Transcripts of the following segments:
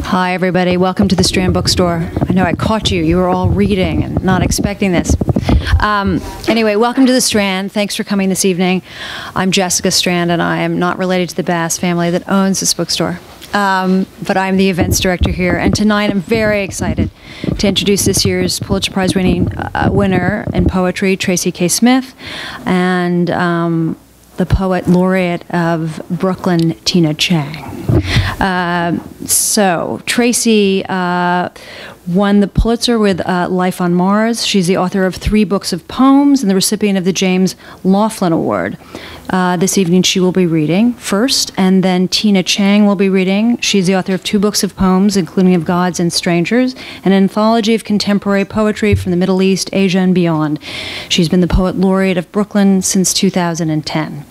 Hi, everybody. Welcome to the Strand bookstore. I know I caught you. You were all reading and not expecting this. Anyway, welcome to the Strand. Thanks for coming this evening. I'm Jessica Strand, and I am not related to the Bass family that owns this bookstore. But I'm the events director here. And tonight I'm very excited to introduce this year's Pulitzer Prize winner in poetry, Tracy K. Smith, and the Poet Laureate of Brooklyn, Tina Chang. So Tracy won the Pulitzer with Life on Mars. She's the author of 3 books of poems and the recipient of the James Laughlin Award. This evening she will be reading first, and then Tina Chang will be reading. She's the author of 2 books of poems, including Of Gods and Strangers, an anthology of contemporary poetry from the Middle East, Asia, and beyond. She's been the Poet Laureate of Brooklyn since 2010.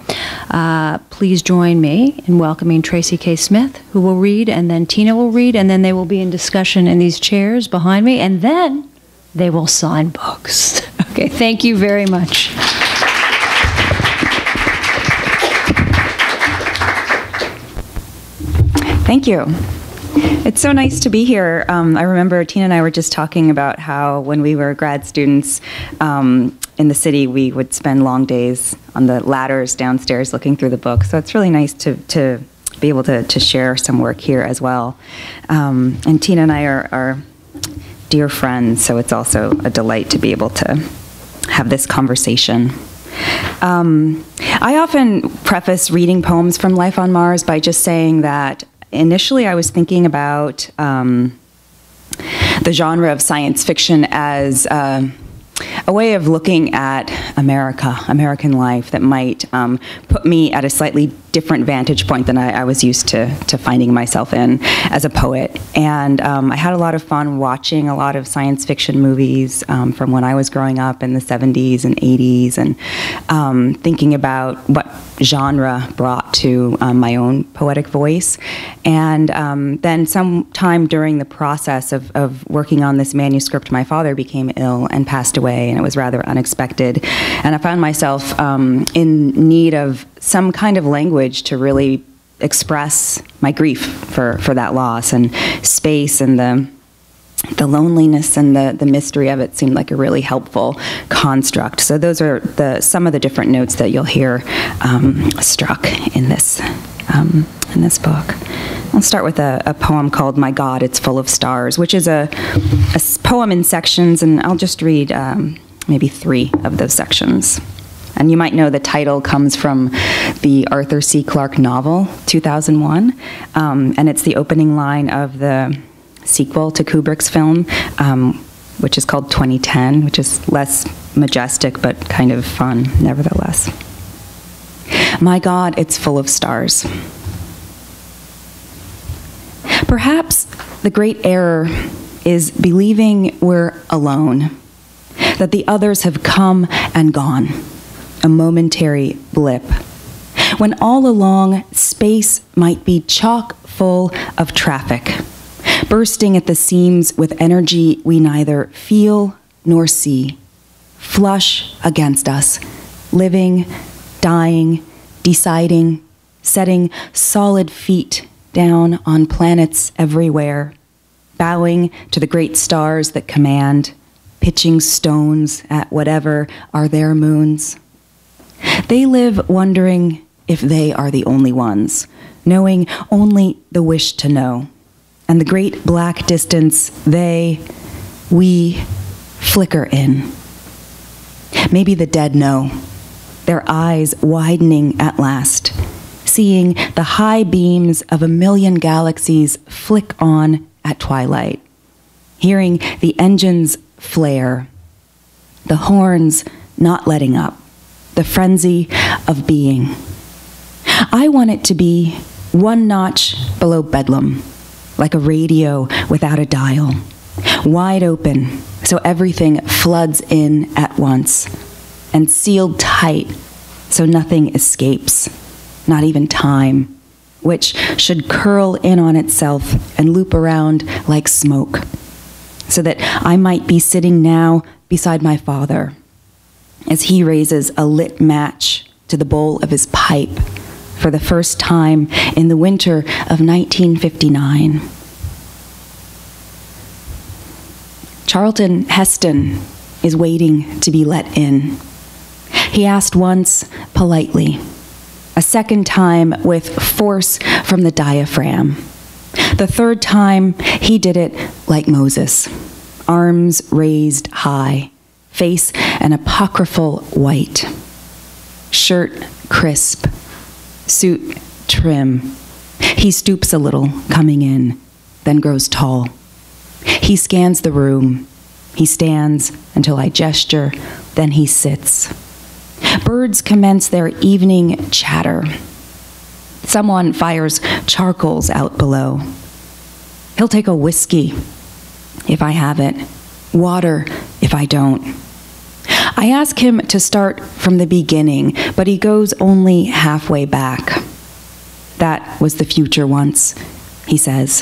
Please join me in welcoming Tracy K. Smith, who will read, and then Tina will read, and then they will be in discussion in these chairs behind me, and then they will sign books. Okay, thank you very much. Thank you. It's so nice to be here. I remember Tina and I were just talking about how when we were grad students in the city, we would spend long days on the ladders downstairs looking through the books. So it's really nice to be able to share some work here as well. And Tina and I are dear friends, so it's also a delight to be able to have this conversation. I often preface reading poems from Life on Mars by just saying that initially I was thinking about the genre of science fiction as a way of looking at American life that might put me at a slightly different vantage point than I was used to finding myself in as a poet. And I had a lot of fun watching a lot of science fiction movies from when I was growing up in the 70s and 80s, and thinking about what genre brought to my own poetic voice. And then sometime during the process of working on this manuscript, my father became ill and passed away, and it was rather unexpected. And I found myself in need of some kind of language to really express my grief for that loss, and space and the loneliness and the mystery of it seemed like a really helpful construct. So those are some of the different notes that you'll hear struck in this book. I'll start with a poem called My God, It's Full of Stars, which is a poem in sections, and I'll just read maybe 3 of those sections. And you might know the title comes from the Arthur C. Clarke novel, 2001, and it's the opening line of the sequel to Kubrick's film, which is called 2010, which is less majestic but kind of fun, nevertheless. My God, it's full of stars. Perhaps the great error is believing we're alone, that the others have come and gone, a momentary blip, when all along space might be chock full of traffic, bursting at the seams with energy we neither feel nor see, flush against us, living, dying, deciding, setting solid feet down on planets everywhere, bowing to the great stars that command, pitching stones at whatever are their moons. They live wondering if they are the only ones, knowing only the wish to know. And the great black distance we flicker in. Maybe the dead know, their eyes widening at last, seeing the high beams of a million galaxies flick on at twilight, hearing the engines flare, the horns not letting up, the frenzy of being. I want it to be one notch below bedlam, like a radio without a dial, wide open so everything floods in at once, and sealed tight so nothing escapes, not even time, which should curl in on itself and loop around like smoke, so that I might be sitting now beside my father as he raises a lit match to the bowl of his pipe for the first time in the winter of 1959. Charlton Heston is waiting to be let in. He asked once politely, a second time with force from the diaphragm. The third time, he did it like Moses, arms raised high, face an apocryphal white, shirt crisp, suit trim. He stoops a little, coming in, then grows tall. He scans the room. He stands until I gesture, then he sits. Birds commence their evening chatter. Someone fires charcoals out below. He'll take a whiskey if I have it, water if I don't. I ask him to start from the beginning, but he goes only halfway back. That was the future once, he says,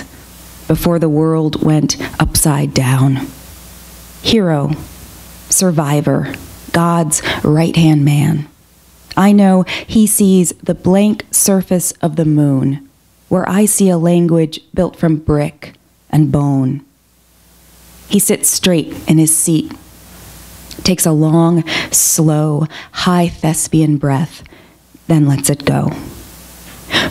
before the world went upside down. Hero, survivor, God's right-hand man. I know he sees the blank surface of the moon, where I see a language built from brick and bone. He sits straight in his seat, takes a long, slow, high thespian breath, then lets it go.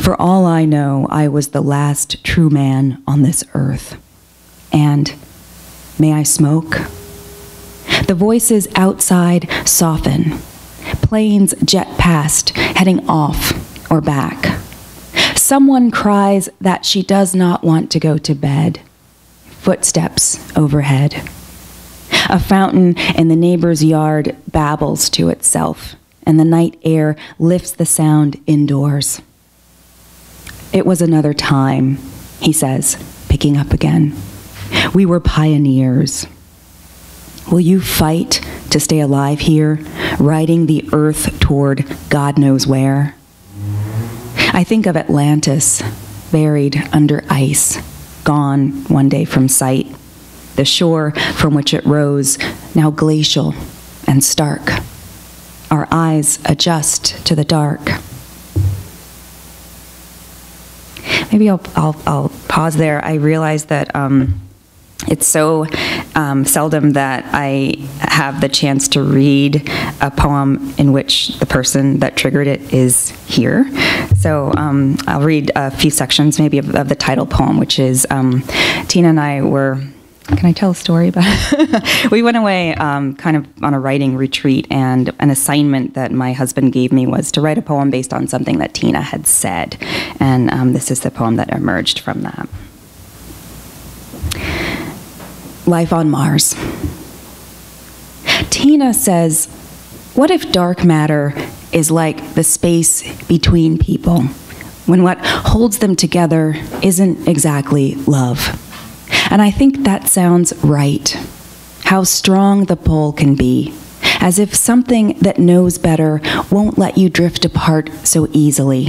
For all I know, I was the last true man on this earth. And may I smoke? The voices outside soften. Planes jet past, heading off or back. Someone cries that she does not want to go to bed. Footsteps overhead. A fountain in the neighbor's yard babbles to itself, and the night air lifts the sound indoors. It was another time, he says, picking up again. We were pioneers. Will you fight to stay alive here, riding the earth toward God knows where? I think of Atlantis, buried under ice, gone one day from sight. The shore from which it rose, now glacial and stark. Our eyes adjust to the dark. Maybe I'll pause there. I realize that it's so seldom that I have the chance to read a poem in which the person that triggered it is here. So I'll read a few sections maybe of the title poem, which is Tina and I were, can I tell a story about it? We went away kind of on a writing retreat, and an assignment that my husband gave me was to write a poem based on something that Tina had said. And this is the poem that emerged from that. Life on Mars. Tina says, what if dark matter is like the space between people, when what holds them together isn't exactly love? And I think that sounds right. How strong the pull can be, as if something that knows better won't let you drift apart so easily,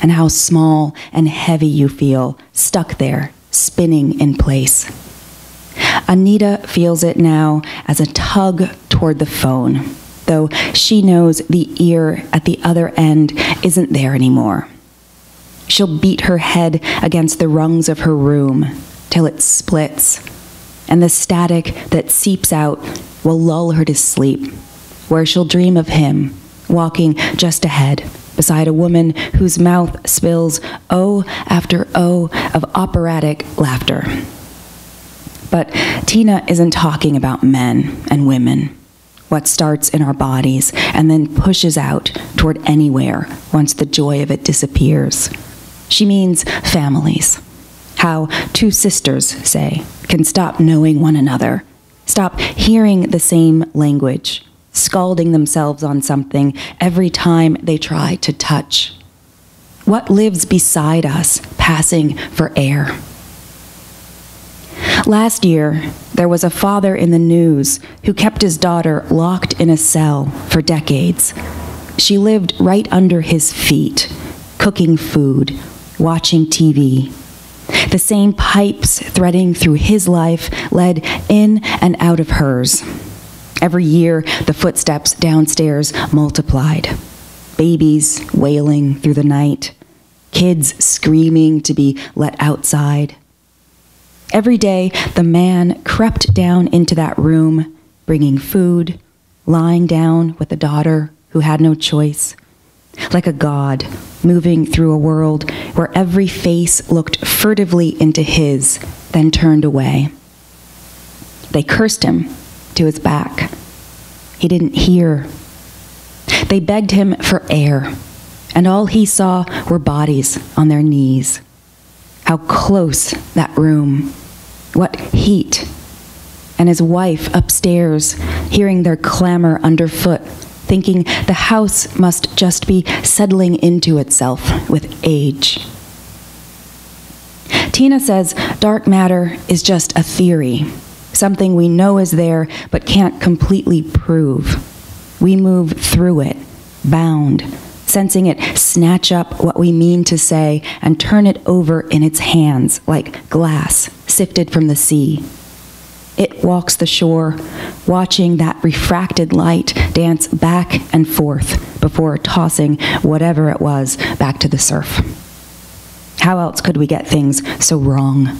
and how small and heavy you feel, stuck there, spinning in place. Anita feels it now as a tug toward the phone, though she knows the ear at the other end isn't there anymore. She'll beat her head against the rungs of her room till it splits, and the static that seeps out will lull her to sleep, where she'll dream of him, walking just ahead, beside a woman whose mouth spills O after O of operatic laughter. But Tina isn't talking about men and women, what starts in our bodies and then pushes out toward anywhere once the joy of it disappears. She means families. How two sisters, say, can stop knowing one another, stop hearing the same language, scalding themselves on something every time they try to touch. What lives beside us, passing for air? Last year, there was a father in the news who kept his daughter locked in a cell for decades. She lived right under his feet, cooking food, watching TV. The same pipes threading through his life led in and out of hers. Every year, the footsteps downstairs multiplied. Babies wailing through the night, kids screaming to be let outside. Every day, the man crept down into that room, bringing food, lying down with the daughter who had no choice, like a god moving through a world where every face looked furtively into his, then turned away. They cursed him to his back. He didn't hear. They begged him for air, and all he saw were bodies on their knees. How close that room. What heat. And his wife upstairs, hearing their clamor underfoot, thinking the house must just be settling into itself with age. Tina says dark matter is just a theory, something we know is there but can't completely prove. We move through it, bound, sensing it snatch up what we mean to say and turn it over in its hands like glass sifted from the sea. It walks the shore, watching that refracted light dance back and forth before tossing whatever it was back to the surf. How else could we get things so wrong?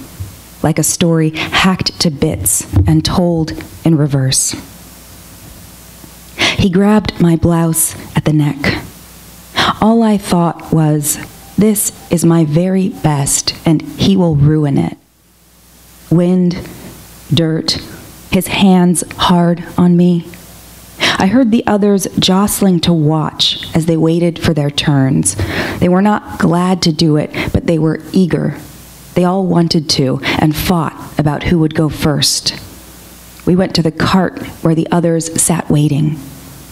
Like a story hacked to bits and told in reverse. He grabbed my blouse at the neck. All I thought was, this is my very best, and he will ruin it. Wind, dirt, his hands hard on me. I heard the others jostling to watch as they waited for their turns. They were not glad to do it, but they were eager. They all wanted to and fought about who would go first. We went to the cart where the others sat waiting.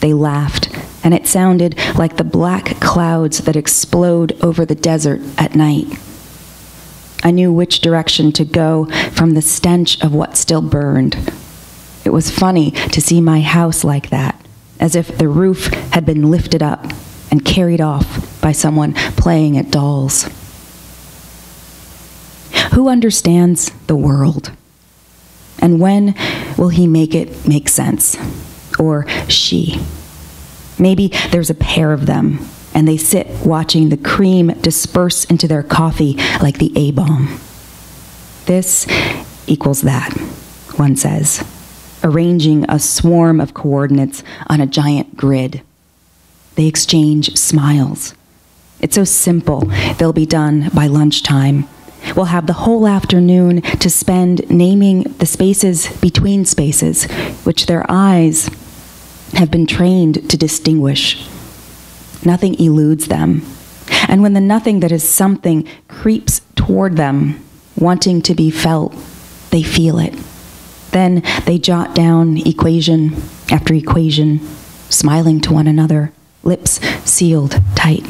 They laughed, and it sounded like the black clouds that explode over the desert at night. I knew which direction to go from the stench of what still burned. It was funny to see my house like that, as if the roof had been lifted up and carried off by someone playing at dolls. Who understands the world? And when will he make it make sense? Or she? Maybe there's a pair of them, and they sit watching the cream disperse into their coffee like the A-bomb. This equals that, one says, arranging a swarm of coordinates on a giant grid. They exchange smiles. It's so simple, they'll be done by lunchtime. We'll have the whole afternoon to spend naming the spaces between spaces, which their eyes have been trained to distinguish. Nothing eludes them. And when the nothing that is something creeps toward them, wanting to be felt, they feel it. Then they jot down equation after equation, smiling to one another, lips sealed tight.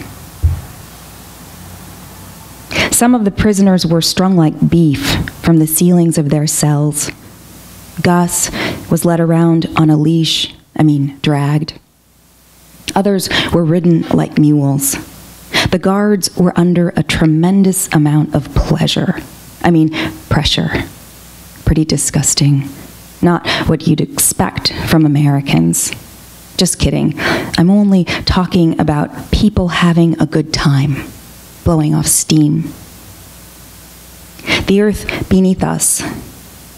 Some of the prisoners were strung like beef from the ceilings of their cells. Gus was led around on a leash, dragged. Others were ridden like mules. The guards were under a tremendous amount of pressure. Pretty disgusting. Not what you'd expect from Americans. Just kidding. I'm only talking about people having a good time, blowing off steam. The earth beneath us,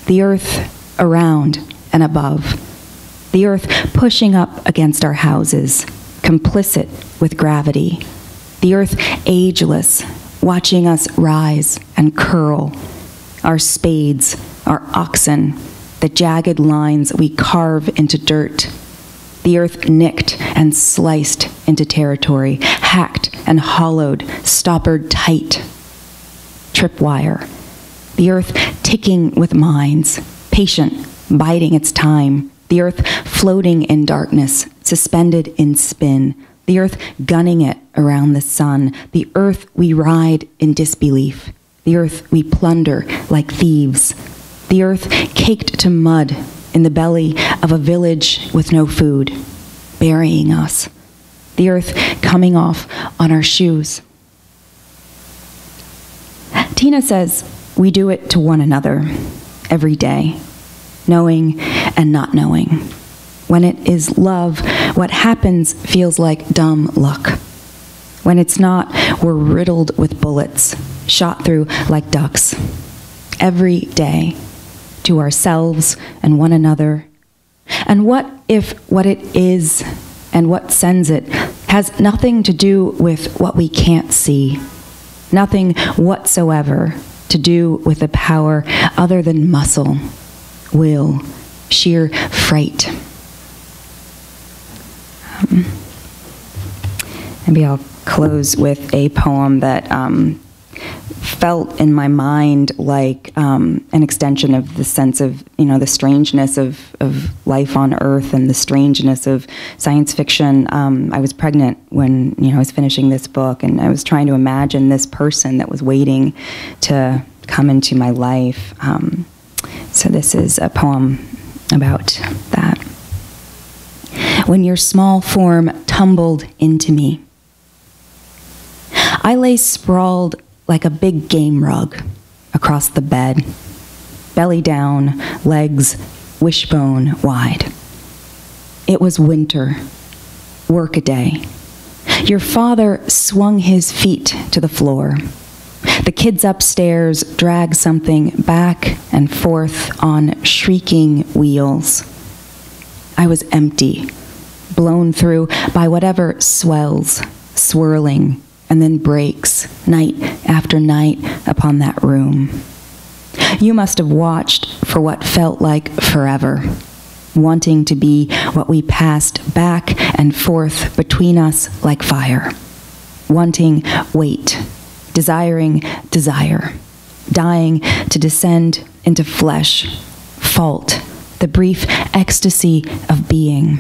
the earth around and above, the earth pushing up against our houses, complicit with gravity, the earth ageless, watching us rise and curl, our spades, our oxen, the jagged lines we carve into dirt, the earth nicked and sliced into territory, hacked and hollowed, stoppered tight, tripwire, the earth ticking with minds, patient, biding its time, the earth floating in darkness, suspended in spin, the earth gunning it around the sun, the earth we ride in disbelief, the earth we plunder like thieves, the earth caked to mud in the belly of a village with no food, burying us, the earth coming off on our shoes. Tina says we do it to one another every day, knowing and not knowing. When it is love, what happens feels like dumb luck. When it's not, we're riddled with bullets, shot through like ducks. every day to ourselves and one another? And what if what it is and what sends it has nothing to do with what we can't see, nothing whatsoever to do with a power other than muscle, will, sheer fright? Maybe I'll close with a poem that felt in my mind like an extension of the sense of, the strangeness of life on Earth and the strangeness of science fiction. I was pregnant when, I was finishing this book, and I was trying to imagine this person that was waiting to come into my life. So this is a poem about that. When your small form tumbled into me, I lay sprawled like a big game rug across the bed, belly down, legs wishbone wide. It was winter, workaday. Your father swung his feet to the floor. The kids upstairs dragged something back and forth on shrieking wheels. I was empty, blown through by whatever swells, swirling, and then breaks night after night upon that room. You must have watched for what felt like forever, wanting to be what we passed back and forth between us like fire, wanting weight, desiring desire, dying to descend into flesh, fault, the brief ecstasy of being.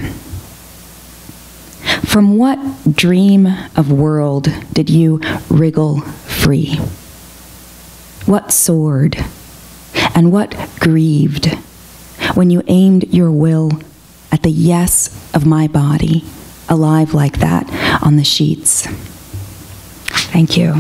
From what dream of world did you wriggle free? What soared and what grieved when you aimed your will at the yes of my body, alive like that on the sheets? Thank you.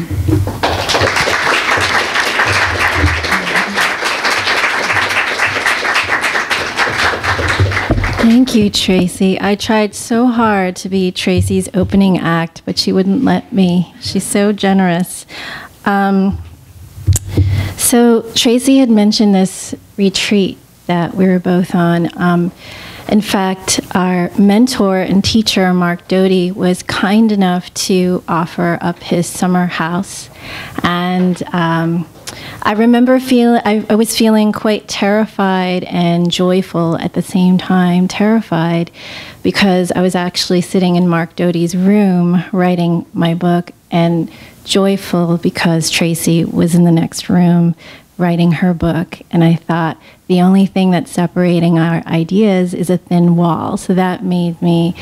Thank you, Tracy. I tried so hard to be Tracy's opening act, but she wouldn't let me. She's so generous. So Tracy had mentioned this retreat that we were both on. In fact, our mentor and teacher, Mark Doty, was kind enough to offer up his summer house. And I remember I was feeling quite terrified and joyful at the same time. Terrified because I was actually sitting in Mark Doty's room writing my book, and joyful because Tracy was in the next room writing her book. And I thought, the only thing that's separating our ideas is a thin wall. So that made me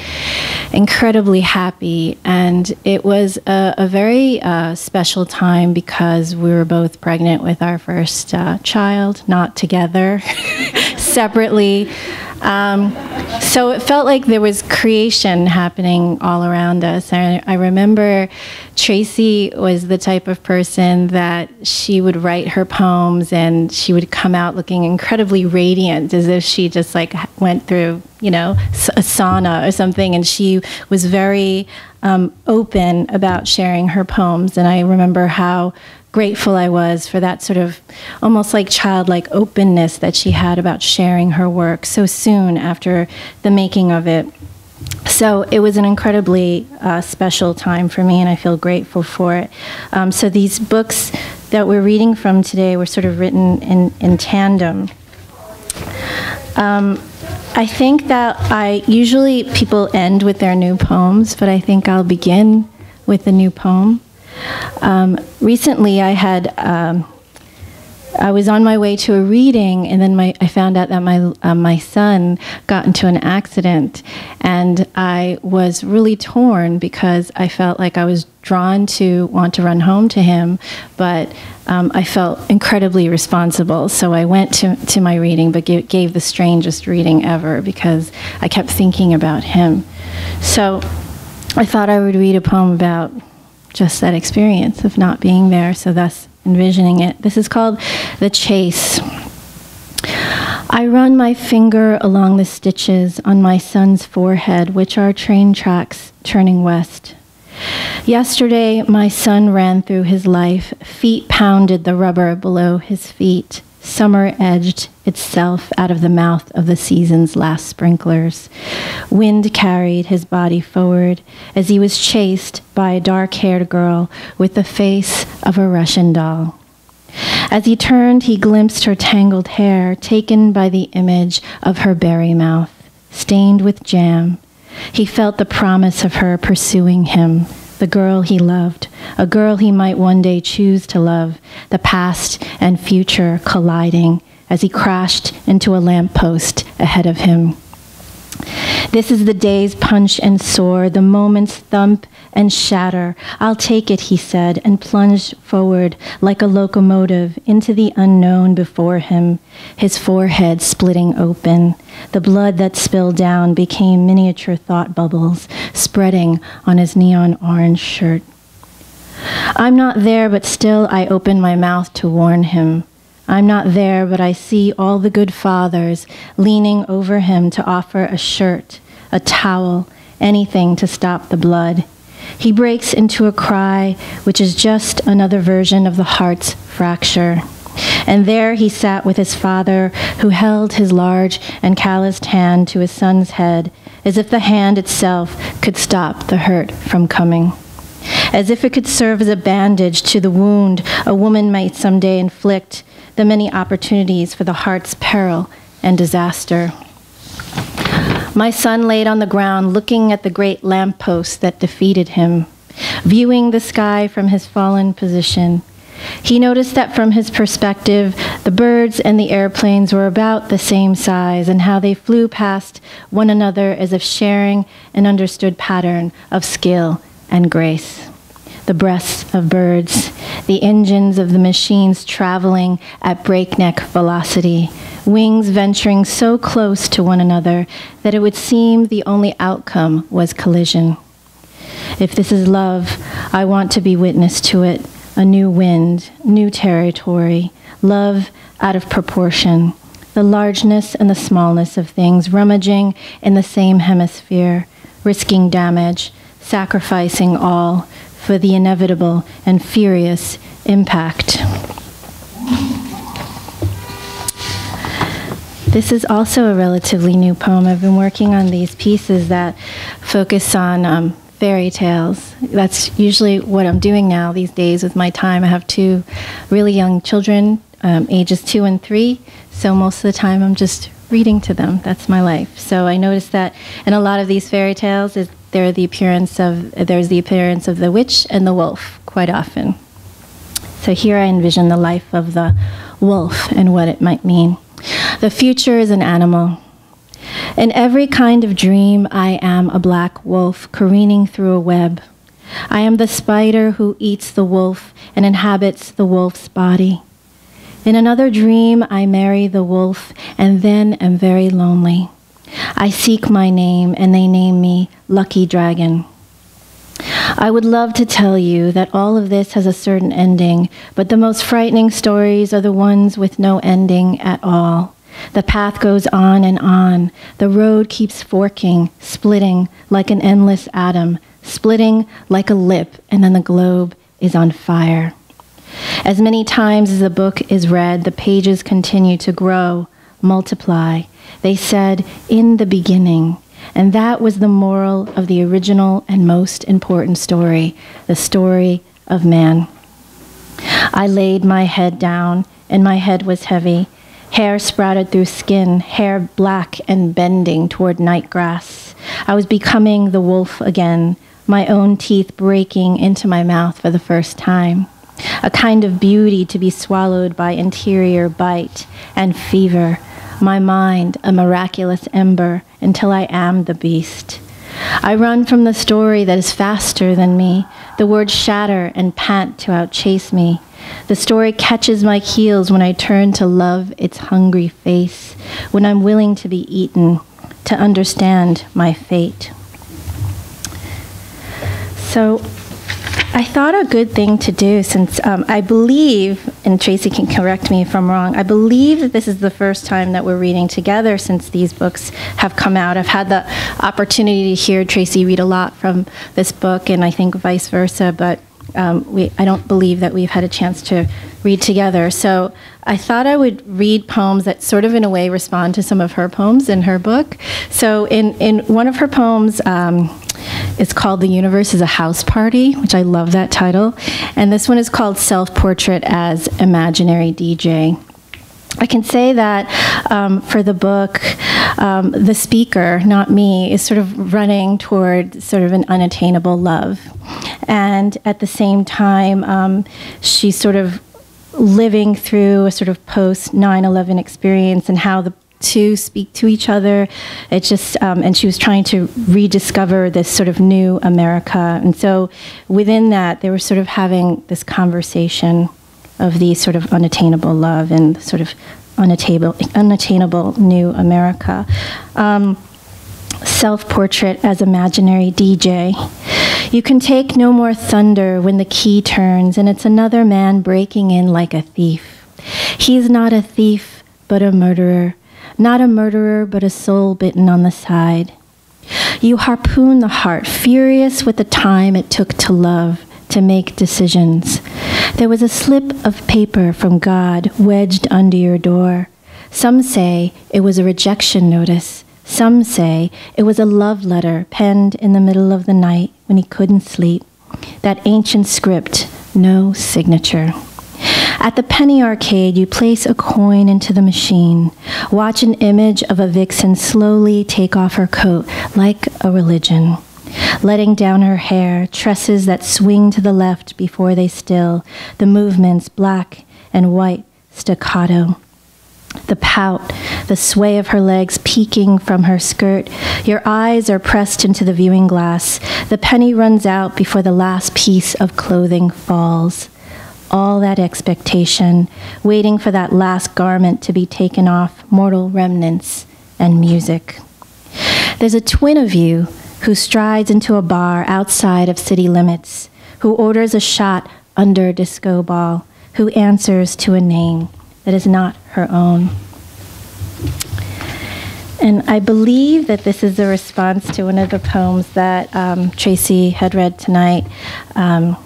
incredibly happy. And it was a very special time because we were both pregnant with our first child, not together, separately. So it felt like there was creation happening all around us. I remember Tracy was the type of person that she would write her poems and she would come out looking incredibly radiant, as if she just like went through, a sauna or something. And she was very open about sharing her poems. And I remember how grateful I was for that sort of almost like childlike openness that she had about sharing her work so soon after the making of it. So it was an incredibly special time for me, and I feel grateful for it. So these books that we're reading from today were sort of written in tandem. I think that usually people end with their new poems, but I think I'll begin with a new poem. Recently, I was on my way to a reading, and then I found out that my son got into an accident, and I was really torn because I felt like I was drawn to want to run home to him, but I felt incredibly responsible. So I went to my reading, but gave the strangest reading ever because I kept thinking about him. So I thought I would read a poem about just that experience of not being there, so thus envisioning it. This is called The Chase. I run my finger along the stitches on my son's forehead, which are train tracks turning west. Yesterday, my son ran through his life. Feet pounded the rubber below his feet. Summer edged itself out of the mouth of the season's last sprinklers. Wind carried his body forward as he was chased by a dark-haired girl with the face of a Russian doll. As he turned, he glimpsed her tangled hair, taken by the image of her berry mouth, stained with jam. He felt the promise of her pursuing him, the girl he loved, a girl he might one day choose to love, the past and future colliding as he crashed into a lamppost ahead of him. This is the day's punch and soar, the moment's thump and shatter. I'll take it, he said, and plunged forward like a locomotive into the unknown before him, his forehead splitting open. The blood that spilled down became miniature thought bubbles, spreading on his neon orange shirt. I'm not there, but still I open my mouth to warn him. I'm not there, but I see all the good fathers leaning over him to offer a shirt, a towel, anything to stop the blood. He breaks into a cry, which is just another version of the heart's fracture. And there he sat with his father, who held his large and calloused hand to his son's head, as if the hand itself could stop the hurt from coming. As if it could serve as a bandage to the wound a woman might someday inflict, the many opportunities for the heart's peril and disaster. My son laid on the ground, looking at the great lamppost that defeated him, viewing the sky from his fallen position. He noticed that from his perspective, the birds and the airplanes were about the same size, and how they flew past one another as if sharing an understood pattern of skill and grace. The breaths of birds, the engines of the machines traveling at breakneck velocity, wings venturing so close to one another that it would seem the only outcome was collision. If this is love, I want to be witness to it, a new wind, new territory, love out of proportion, the largeness and the smallness of things rummaging in the same hemisphere, risking damage, sacrificing all for the inevitable and furious impact. This is also a relatively new poem. I've been working on these pieces that focus on fairy tales. That's usually what I'm doing now these days with my time. I have two really young children, ages 2 and 3, so most of the time I'm just reading to them. That's my life. So I noticed that in a lot of these fairy tales, there's the appearance of the witch and the wolf quite often. So here I envision the life of the wolf and what it might mean. The future is an animal. In every kind of dream, I am a black wolf careening through a web. I am the spider who eats the wolf and inhabits the wolf's body. In another dream, I marry the wolf and then am very lonely. I seek my name, and they name me Lucky Dragon. I would love to tell you that all of this has a certain ending, but the most frightening stories are the ones with no ending at all. The path goes on and on. The road keeps forking, splitting like an endless atom, splitting like a lip, and then the globe is on fire. As many times as the book is read, the pages continue to grow, multiply. They said, "In the beginning," and that was the moral of the original and most important story, the story of man. I laid my head down, and my head was heavy. Hair sprouted through skin, hair black and bending toward nightgrass. I was becoming the wolf again, my own teeth breaking into my mouth for the first time. A kind of beauty to be swallowed by interior bite and fever. My mind, a miraculous ember, until I am the beast. I run from the story that is faster than me. The words shatter and pant to outchase me. The story catches my heels when I turn to love its hungry face, when I'm willing to be eaten, to understand my fate. So I thought a good thing to do, since I believe, and Tracy can correct me if I'm wrong, I believe that this is the first time that we're reading together since these books have come out. I've had the opportunity to hear Tracy read a lot from this book, and I think vice versa, but I don't believe that we've had a chance to read together. So I thought I would read poems that sort of in a way respond to some of her poems in her book. So in one of her poems, it's called The Universe is a House Party, which I love that title. And this one is called Self-Portrait as Imaginary DJ. I can say that for the book, the speaker, not me, is sort of running toward sort of an unattainable love. And at the same time, she's sort of living through a sort of post-9/11 experience and how the two speak to each other. It just, and she was trying to rediscover this sort of new America. And so within that, they were sort of having this conversation of the sort of unattainable love and sort of unattainable new America. Self-portrait as imaginary DJ. You can take no more thunder when the key turns and it's another man breaking in like a thief. He's not a thief, but a murderer. Not a murderer, but a soul bitten on the side. You harpoon the heart, furious with the time it took to love, to make decisions. There was a slip of paper from God wedged under your door. Some say it was a rejection notice. Some say it was a love letter penned in the middle of the night when he couldn't sleep. That ancient script, no signature. At the penny arcade, you place a coin into the machine. Watch an image of a vixen slowly take off her coat like a religion. Letting down her hair, tresses that swing to the left before they still, the movements black and white staccato. The pout, the sway of her legs peeking from her skirt. Your eyes are pressed into the viewing glass. The penny runs out before the last piece of clothing falls. All that expectation, waiting for that last garment to be taken off, mortal remnants and music. There's a twin of you who strides into a bar outside of city limits, who orders a shot under a disco ball, who answers to a name that is not her own. And I believe that this is a response to one of the poems that Tracy had read tonight,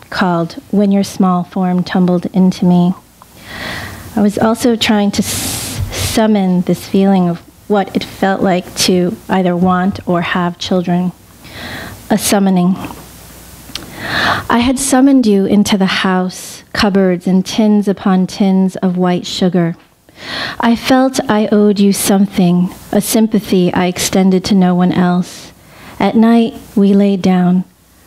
called When Your Small Form Tumbled Into Me. I was also trying to summon this feeling of what it felt like to either want or have children. A summoning. I had summoned you into the house, cupboards and tins upon tins of white sugar. I felt I owed you something, a sympathy I extended to no one else. At night, we laid down.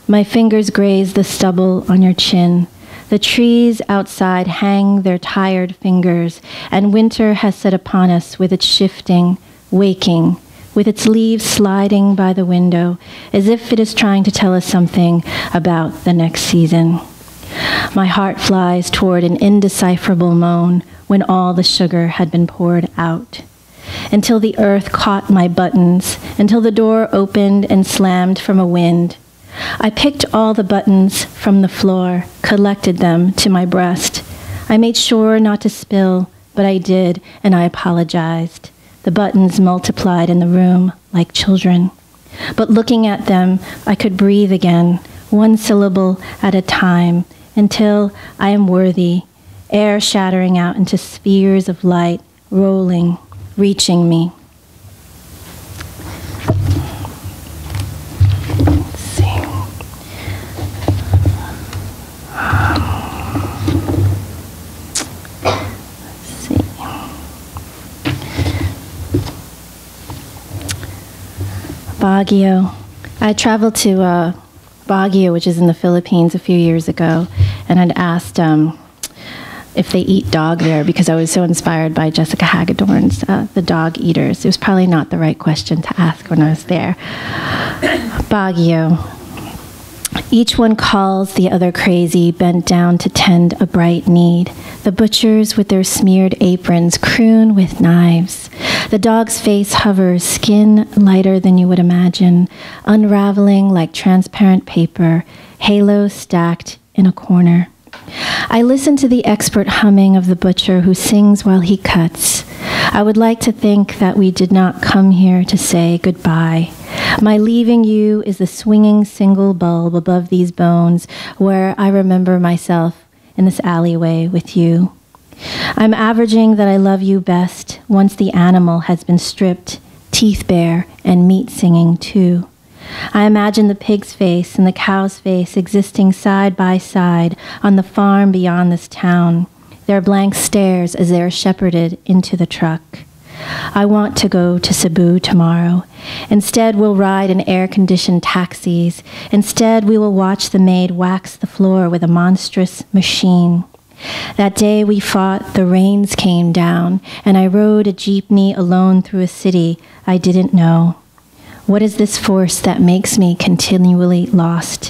My fingers grazed the stubble on your chin. The trees outside hang their tired fingers, and winter has set upon us with its shifting, waking, with its leaves sliding by the window, as if it is trying to tell us something about the next season. My heart flies toward an indecipherable moan when all the sugar had been poured out, until the earth caught my buttons, until the door opened and slammed from a wind. I picked all the buttons from the floor, collected them to my breast. I made sure not to spill, but I did, and I apologized. The buttons multiplied in the room like children. But looking at them, I could breathe again, one syllable at a time, until I am worthy, air shattering out into spheres of light, rolling, reaching me. Let's see. Baguio. I traveled to Baguio, which is in the Philippines, a few years ago, and I'd asked if they eat dog there because I was so inspired by Jessica Hagedorn's The Dog Eaters. It was probably not the right question to ask when I was there. Baguio. Each one calls the other crazy, bent down to tend a bright need. The butchers with their smeared aprons croon with knives. The dog's face hovers, skin lighter than you would imagine, unraveling like transparent paper, halo stacked in a corner. I listen to the expert humming of the butcher who sings while he cuts. I would like to think that we did not come here to say goodbye. My leaving you is the swinging single bulb above these bones where I remember myself in this alleyway with you. I'm averaging that I love you best once the animal has been stripped, teeth bare, and meat singing too. I imagine the pig's face and the cow's face existing side by side on the farm beyond this town, their blank stares as they are shepherded into the truck. I want to go to Cebu tomorrow. Instead, we'll ride in air-conditioned taxis. Instead, we will watch the maid wax the floor with a monstrous machine. That day we fought, the rains came down, and I rode a jeepney alone through a city I didn't know. What is this force that makes me continually lost?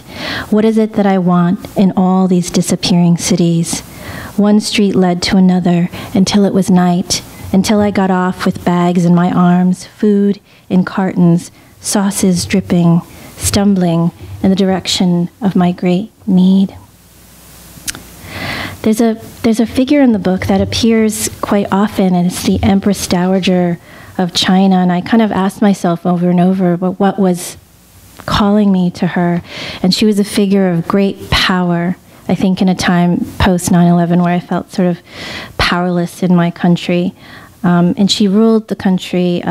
What is it that I want in all these disappearing cities? One street led to another until it was night, until I got off with bags in my arms, food in cartons, sauces dripping, stumbling in the direction of my great need. There's a figure in the book that appears quite often, and it's the Empress Dowager of China, and I kind of asked myself over and over what was calling me to her. And she was a figure of great power, I think in a time post 9/11 where I felt sort of powerless in my country. And she ruled the country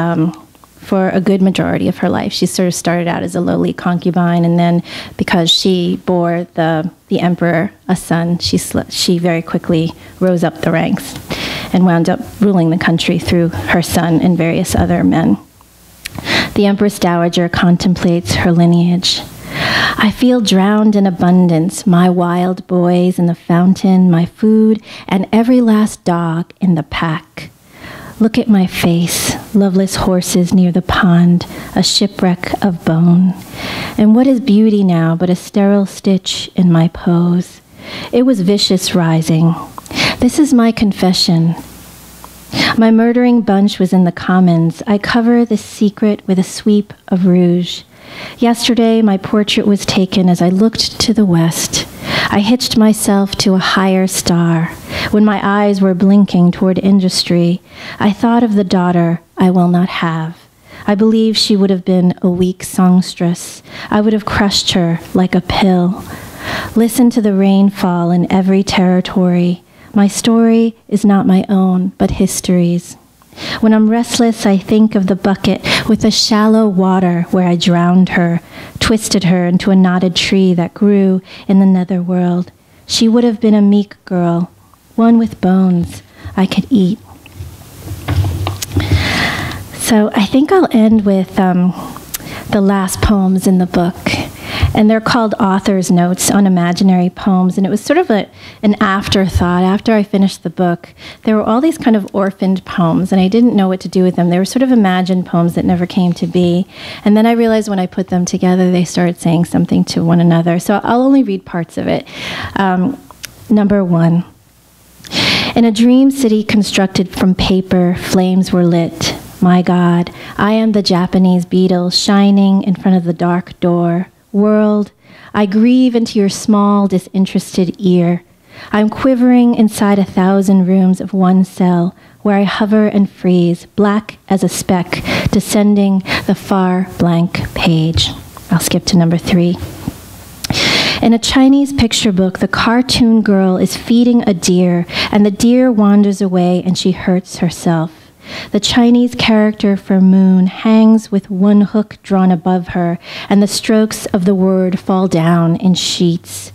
for a good majority of her life. She sort of started out as a lowly concubine, and then because she bore the emperor a son, she very quickly rose up the ranks and wound up ruling the country through her son and various other men. The Empress Dowager contemplates her lineage. I feel drowned in abundance, my wild boys in the fountain, my food, and every last dog in the pack. Look at my face, loveless horses near the pond, a shipwreck of bone. And what is beauty now but a sterile stitch in my pose? It was vicious rising. This is my confession. My murdering bunch was in the commons. I cover this secret with a sweep of rouge. Yesterday, my portrait was taken as I looked to the west. I hitched myself to a higher star. When my eyes were blinking toward industry, I thought of the daughter I will not have. I believe she would have been a weak songstress. I would have crushed her like a pill. Listen to the rainfall in every territory. My story is not my own, but history's. When I'm restless, I think of the bucket with the shallow water where I drowned her, twisted her into a knotted tree that grew in the netherworld. She would have been a meek girl, one with bones I could eat. So I think I'll end with the last poems in the book. And they're called author's notes on imaginary poems. And it was sort of an afterthought. After I finished the book, there were all these kind of orphaned poems, and I didn't know what to do with them. They were sort of imagined poems that never came to be. And then I realized when I put them together, they started saying something to one another. So I'll only read parts of it. Number 1. In a dream city constructed from paper, flames were lit. My God, I am the Japanese beetle shining in front of the dark door. World, I grieve into your small, disinterested ear. I'm quivering inside 1,000 rooms of one cell, where I hover and freeze, black as a speck, descending the far blank page. I'll skip to number 3. In a Chinese picture book, the cartoon girl is feeding a deer, and the deer wanders away and she hurts herself. The Chinese character for moon hangs with one hook drawn above her, and the strokes of the word fall down in sheets.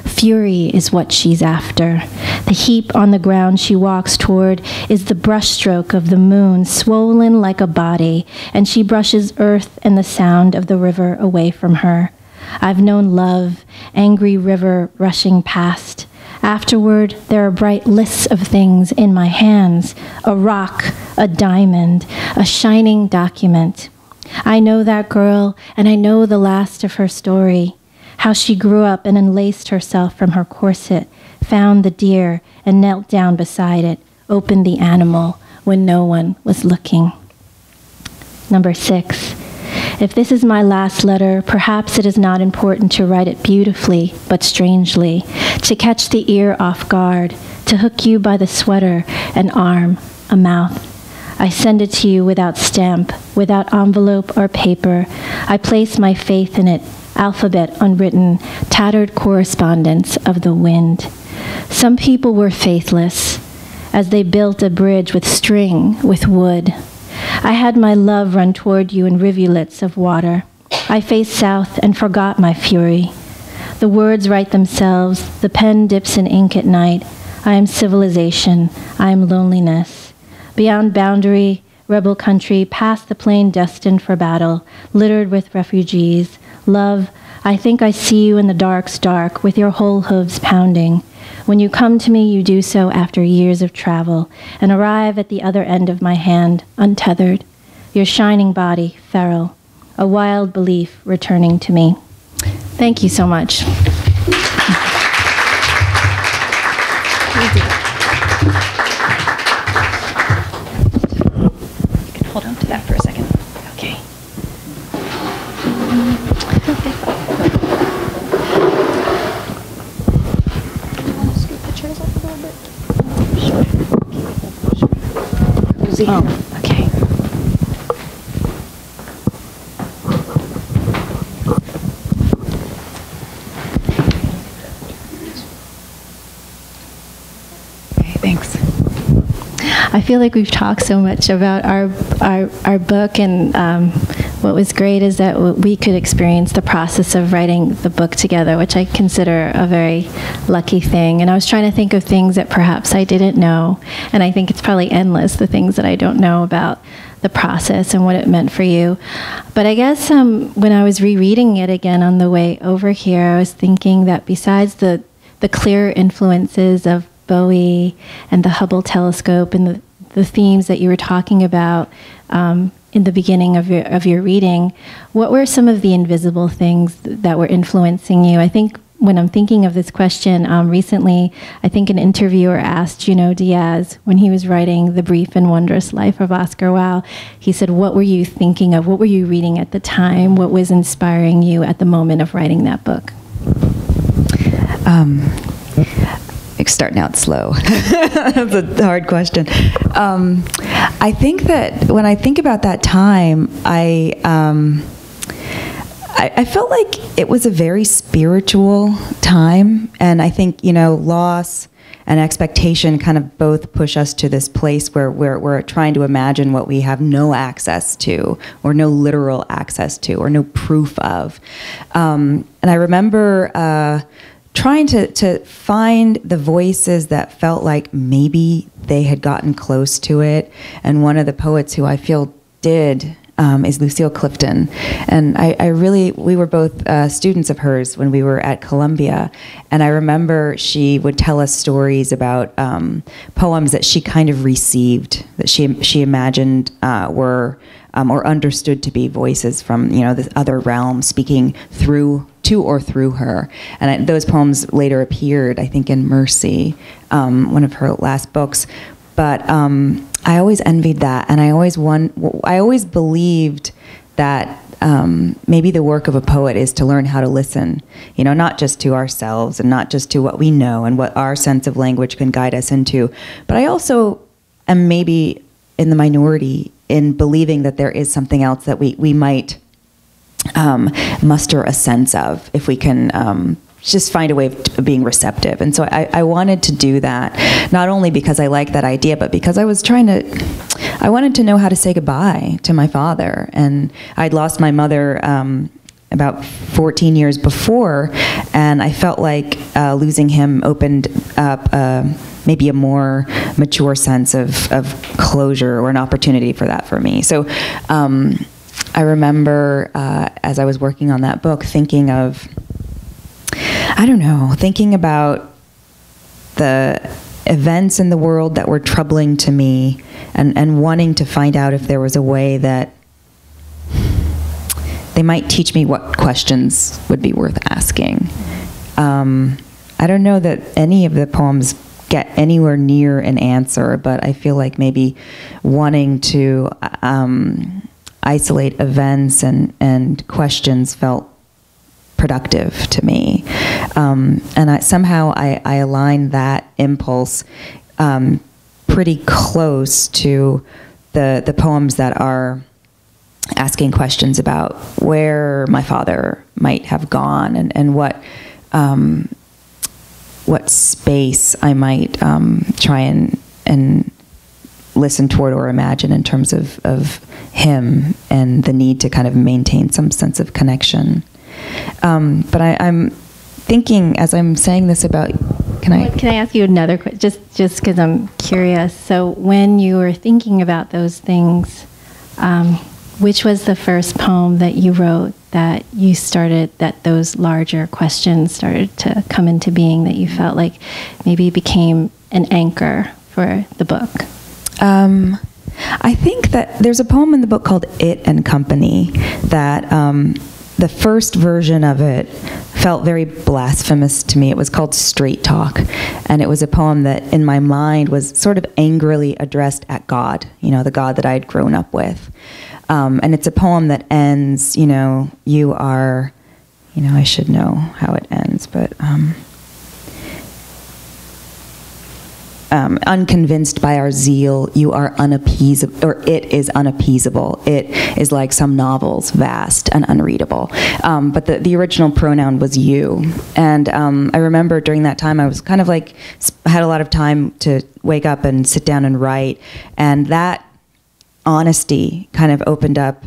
Fury is what she's after. The heap on the ground she walks toward is the brushstroke of the moon, swollen like a body, and she brushes earth and the sound of the river away from her. I've known love, angry river rushing past. Afterward, there are bright lists of things in my hands, a rock, a diamond, a shining document. I know that girl, and I know the last of her story, how she grew up and unlaced herself from her corset, found the deer, and knelt down beside it, opened the animal when no one was looking. Number 6. If this is my last letter, perhaps it is not important to write it beautifully, but strangely, to catch the ear off guard, to hook you by the sweater, an arm, a mouth. I send it to you without stamp, without envelope or paper. I place my faith in it, alphabet unwritten, tattered correspondence of the wind. Some people were faithless, as they built a bridge with string, with wood. I had my love run toward you in rivulets of water. I faced south and forgot my fury. The words write themselves, the pen dips in ink at night. I am civilization, I am loneliness. Beyond boundary, rebel country, past the plain destined for battle, littered with refugees. Love, I think I see you in the dark's dark, with your whole hooves pounding. When you come to me, you do so after years of travel, and arrive at the other end of my hand, untethered. Your shining body, feral. A wild belief returning to me. Thank you so much. Hold on to that for a second. Okay. Scoot the chairs up a little bit. Sure. Oh, okay. Okay, thanks. I feel like we've talked so much about our book, and what was great is that we could experience the process of writing the book together, which I consider a very lucky thing. And I was trying to think of things that perhaps I didn't know, and I think it's probably endless, the things that I don't know about the process and what it meant for you. But I guess when I was rereading it again on the way over here, I was thinking that besides the clear influences of Bowie and the Hubble telescope and the themes that you were talking about in the beginning of your reading, what were some of the invisible things that were influencing you? I think when I'm thinking of this question, recently, I think an interviewer asked Junot Diaz when he was writing The Brief and Wondrous Life of Oscar Wilde, he said, what were you thinking of? What were you reading at the time? What was inspiring you at the moment of writing that book? Starting out slow. That's a hard question. I think that when I think about that time, I felt like it was a very spiritual time, and I think, loss and expectation kind of both push us to this place where we're trying to imagine what we have no access to, or no literal access to, or no proof of. And I remember trying to find the voices that felt like maybe they had gotten close to it. And one of the poets who I feel did is Lucille Clifton. And we were both students of hers when we were at Columbia. And I remember she would tell us stories about poems that she kind of received, that she imagined were or understood to be voices from this other realm speaking to or through her. And those poems later appeared, I think, in Mercy, one of her last books. But I always envied that, and I always believed that maybe the work of a poet is to learn how to listen, not just to ourselves and not just to what we know and what our sense of language can guide us into. But I also am maybe in the minority in believing that there is something else that we might muster a sense of if we can just find a way of being receptive. And so I wanted to do that, not only because I liked that idea, but because I wanted to know how to say goodbye to my father. And I'd lost my mother about 14 years before, and I felt like losing him opened up maybe a more mature sense of closure, or an opportunity for that for me. So I remember as I was working on that book thinking about the events in the world that were troubling to me, and wanting to find out if there was a way that they might teach me what questions would be worth asking. I don't know that any of the poems get anywhere near an answer, but I feel like maybe wanting to isolate events and questions felt productive to me. And somehow I aligned that impulse pretty close to the poems that are asking questions about where my father might have gone, and what space I might try and listen toward or imagine in terms of him and the need to kind of maintain some sense of connection. But I'm thinking, as I'm saying this about, can I ask you another question, just because I'm curious? So when you were thinking about those things, which was the first poem that you wrote that you started, that those larger questions started to come into being, that you felt like maybe became an anchor for the book? I think that there's a poem in the book called It and Company that the first version of it felt very blasphemous to me. It was called Straight Talk, and it was a poem that in my mind was sort of angrily addressed at God, the God that I had grown up with. And it's a poem that ends, you are, I should know how it ends, but unconvinced by our zeal, you are unappeasable, or it is unappeasable. It is like some novels, vast and unreadable. But the original pronoun was you. And I remember during that time, I was kind of like, had a lot of time to wake up and sit down and write. And that honesty kind of opened up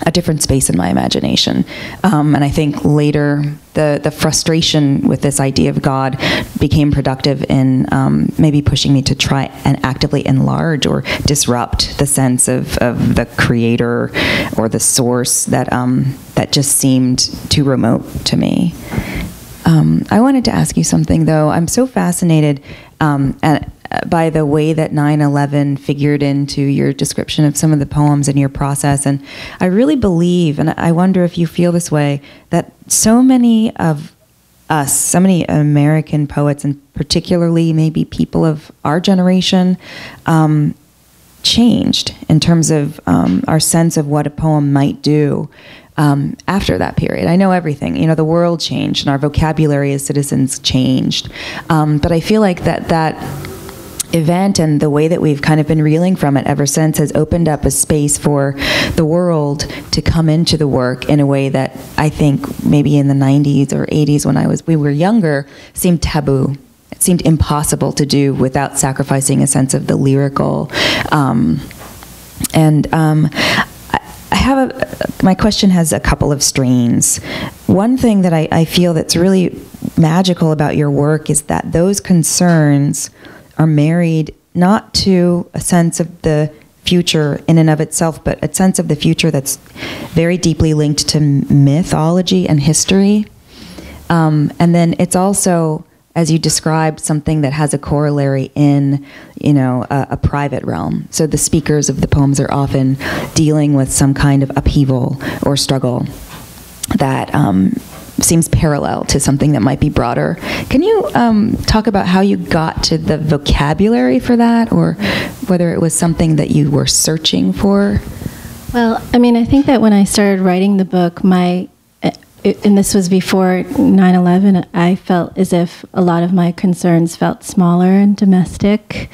a different space in my imagination. And I think later the frustration with this idea of God became productive in maybe pushing me to try and actively enlarge or disrupt the sense of the creator or the source that just seemed too remote to me. I wanted to ask you something, though. I'm so fascinated by the way that 9/11 figured into your description of some of the poems in your process. And I really believe, and I wonder if you feel this way, that so many of us, so many American poets, and particularly maybe people of our generation, changed in terms of our sense of what a poem might do after that period. I know everything. The world changed and our vocabulary as citizens changed. But I feel like that event and the way that we've kind of been reeling from it ever since has opened up a space for the world to come into the work in a way that I think maybe in the 90s or 80s when we were younger seemed taboo. It seemed impossible to do without sacrificing a sense of the lyrical. My question has a couple of strains. One thing that I feel that's really magical about your work is that those concerns are married not to a sense of the future in and of itself, but a sense of the future that's very deeply linked to mythology and history. And then it's also, as you described, something that has a corollary in, a private realm. So the speakers of the poems are often dealing with some kind of upheaval or struggle that seems parallel to something that might be broader. Can you talk about how you got to the vocabulary for that, or whether it was something that you were searching for? Well, I think that when I started writing the book, and this was before 9/11, I felt as if a lot of my concerns felt smaller and domestic.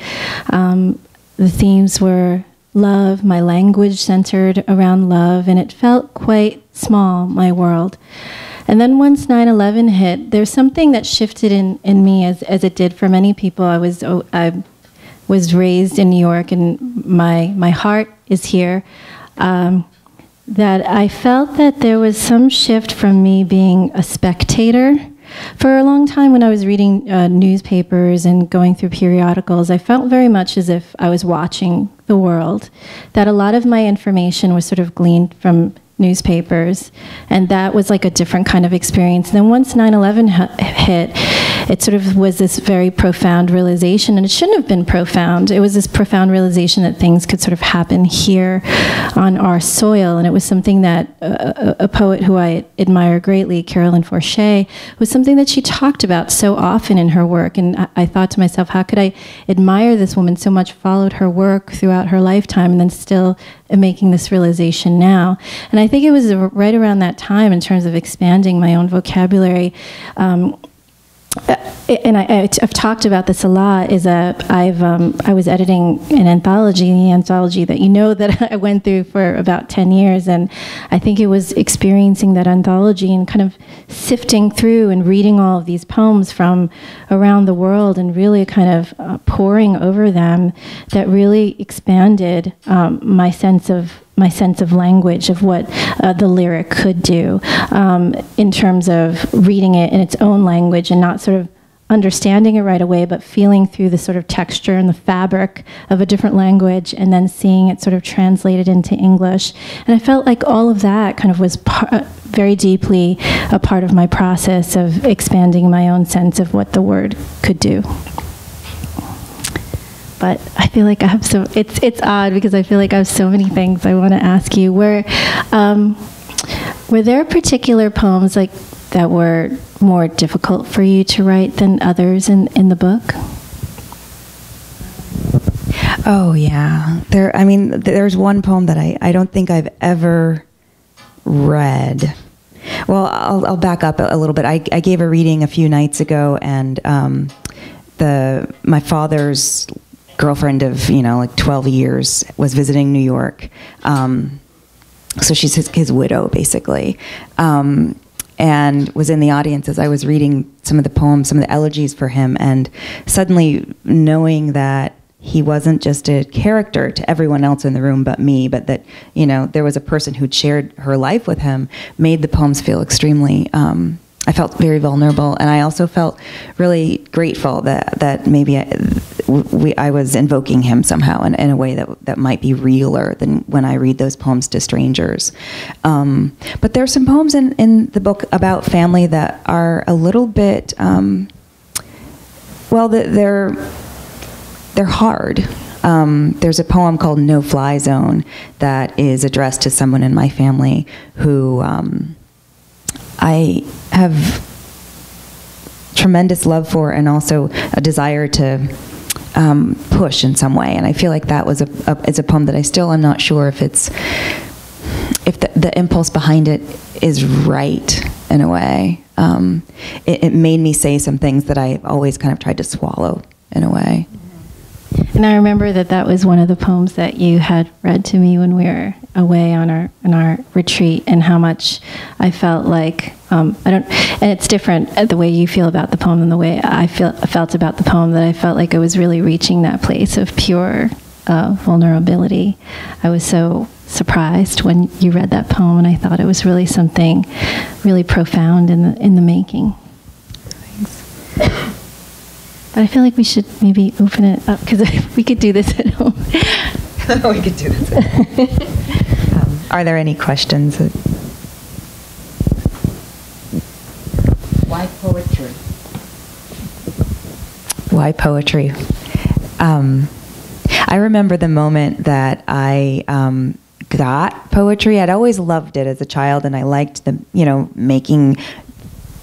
The themes were love, my language centered around love, and it felt quite small, my world. And then once 9/11 hit, there's something that shifted in me, as it did for many people. I was raised in New York, and my heart is here. That I felt that there was some shift from me being a spectator. For a long time when I was reading newspapers and going through periodicals, I felt very much as if I was watching the world, that a lot of my information was sort of gleaned from newspapers, and that was like a different kind of experience. And then once 9/11 hit, it sort of was this very profound realization, and it shouldn't have been profound. It was this profound realization that things could sort of happen here on our soil, and it was something that a poet who I admire greatly, Carolyn Forche, was something that she talked about so often in her work. And I thought to myself, how could I admire this woman so much, followed her work throughout her lifetime, and then still making this realization now? And I think it was right around that time, in terms of expanding my own vocabulary, and I've talked about this a lot, is I was editing an anthology, the anthology that that I went through for about 10 years, and I think it was experiencing that anthology and kind of sifting through and reading all of these poems from around the world and really kind of poring over them that really expanded my sense of language, of what the lyric could do, in terms of reading it in its own language and not sort of understanding it right away, but feeling through the sort of texture and the fabric of a different language, and then seeing it sort of translated into English. And I felt like all of that kind of was very deeply a part of my process of expanding my own sense of what the word could do. But I feel like I have it's odd because I feel like I have so many things I want to ask you. Were there particular poems that were more difficult for you to write than others in the book? Oh yeah, there's one poem that I don't think I've ever read. Well, I'll back up a little bit. I gave a reading a few nights ago, and my father's girlfriend of 12 years was visiting New York, so she's his widow basically, and was in the audience as I was reading some of the poems, some of the elegies for him, and suddenly knowing that he wasn't just a character to everyone else in the room but me, but that there was a person who'd shared her life with him, made the poems feel extremely I felt very vulnerable, and I also felt really grateful that maybe I was invoking him somehow in a way that might be realer than when I read those poems to strangers. But there are some poems in the book about family that are a little bit, they're hard. There's a poem called No Fly Zone that is addressed to someone in my family who I have tremendous love for, and also a desire to push in some way. And I feel like that was it's a poem that I still am not sure if the impulse behind it is right in a way. It made me say some things that I always kind of tried to swallow in a way. And I remember that was one of the poems that you had read to me when we were away on our retreat, and how much I felt like and it's different the way you feel about the poem than the way I felt about the poem, that I felt like I was really reaching that place of pure vulnerability. I was so surprised when you read that poem, and I thought it was really something really profound in the making. Thanks. But I feel like we should maybe open it up, because we could do this at home. We could do this at home. Are there any questions? Why poetry? Why poetry? I remember the moment that I got poetry. I'd always loved it as a child, and I liked making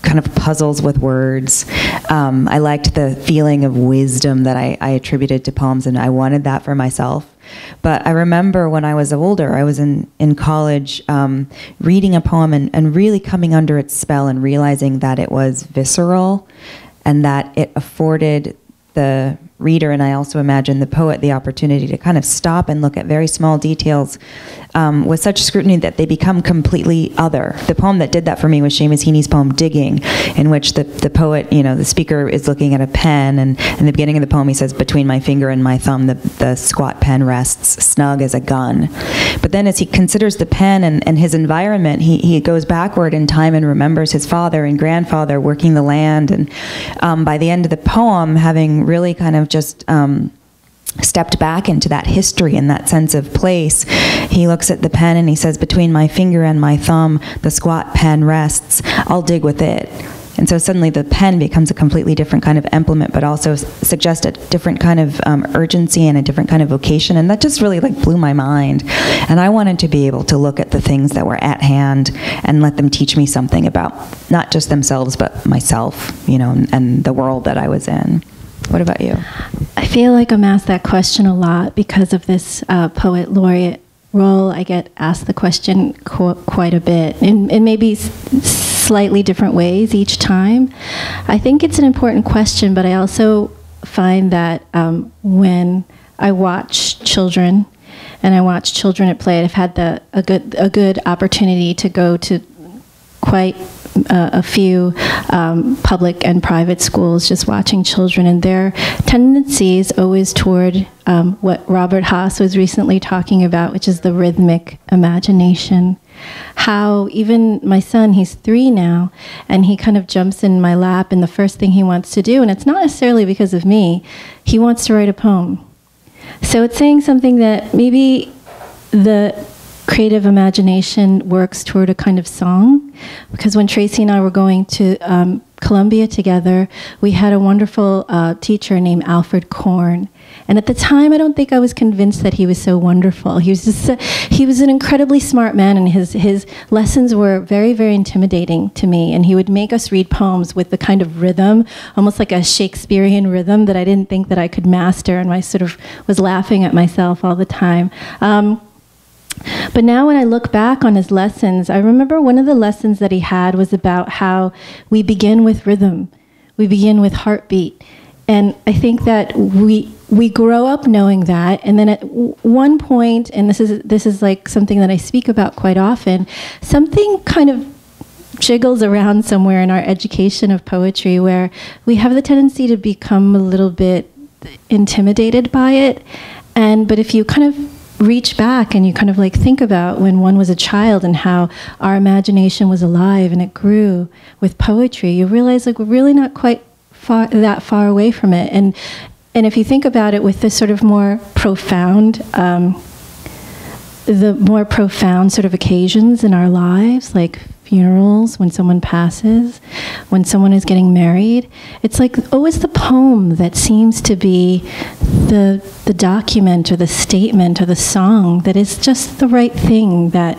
kind of puzzles with words. I liked the feeling of wisdom that I attributed to poems, and I wanted that for myself. But I remember when I was older, I was in college, reading a poem and really coming under its spell and realizing that it was visceral, and that it afforded the reader, and I also imagine the poet, the opportunity to kind of stop and look at very small details with such scrutiny that they become completely other. The poem that did that for me was Seamus Heaney's poem Digging, in which the poet, the speaker is looking at a pen, and in the beginning of the poem he says, between my finger and my thumb the squat pen rests snug as a gun. But then as he considers the pen and his environment, he goes backward in time and remembers his father and grandfather working the land, and by the end of the poem, having really kind of just stepped back into that history and that sense of place, he looks at the pen and he says, between my finger and my thumb, the squat pen rests, I'll dig with it. And so suddenly the pen becomes a completely different kind of implement, but also suggests a different kind of urgency and a different kind of vocation. And that just really blew my mind. And I wanted to be able to look at the things that were at hand and let them teach me something about not just themselves, but myself, and the world that I was in. What about you? I feel like I'm asked that question a lot because of this Poet Laureate role. I get asked the question quite a bit, in maybe slightly different ways each time. I think it's an important question, but I also find that when I watch children, and I watch children at play, I've had a good opportunity to go to quite a few public and private schools, just watching children, and their tendency is always toward what Robert Haas was recently talking about, which is the rhythmic imagination. How even my son, he's 3 now, and he kind of jumps in my lap, and the first thing he wants to do, and it's not necessarily because of me, he wants to write a poem. So it's saying something that maybe the creative imagination works toward a kind of song, because when Tracy and I were going to Columbia together, we had a wonderful teacher named Alfred Korn. And at the time, I don't think I was convinced that he was so wonderful. He was just he was an incredibly smart man, and his lessons were very, very intimidating to me. And he would make us read poems with the kind of rhythm, almost like a Shakespearean rhythm that I didn't think that I could master, and I sort of was laughing at myself all the time. But now when I look back on his lessons, I remember one of the lessons that he had was about how we begin with rhythm. We begin with heartbeat. And I think that we grow up knowing that, and then at one point, and this is like something that I speak about quite often, something kind of jiggles around somewhere in our education of poetry where we have the tendency to become a little bit intimidated by it. But if you kind of reach back and you kind of like think about when one was a child and how our imagination was alive and it grew with poetry, you realize like we're really not quite that far away from it. And if you think about it with this sort of more profound, the more profound sort of occasions in our lives, like funerals, when someone passes, when someone is getting married, it's like always the poem that seems to be the document or the statement or the song that is just the right thing that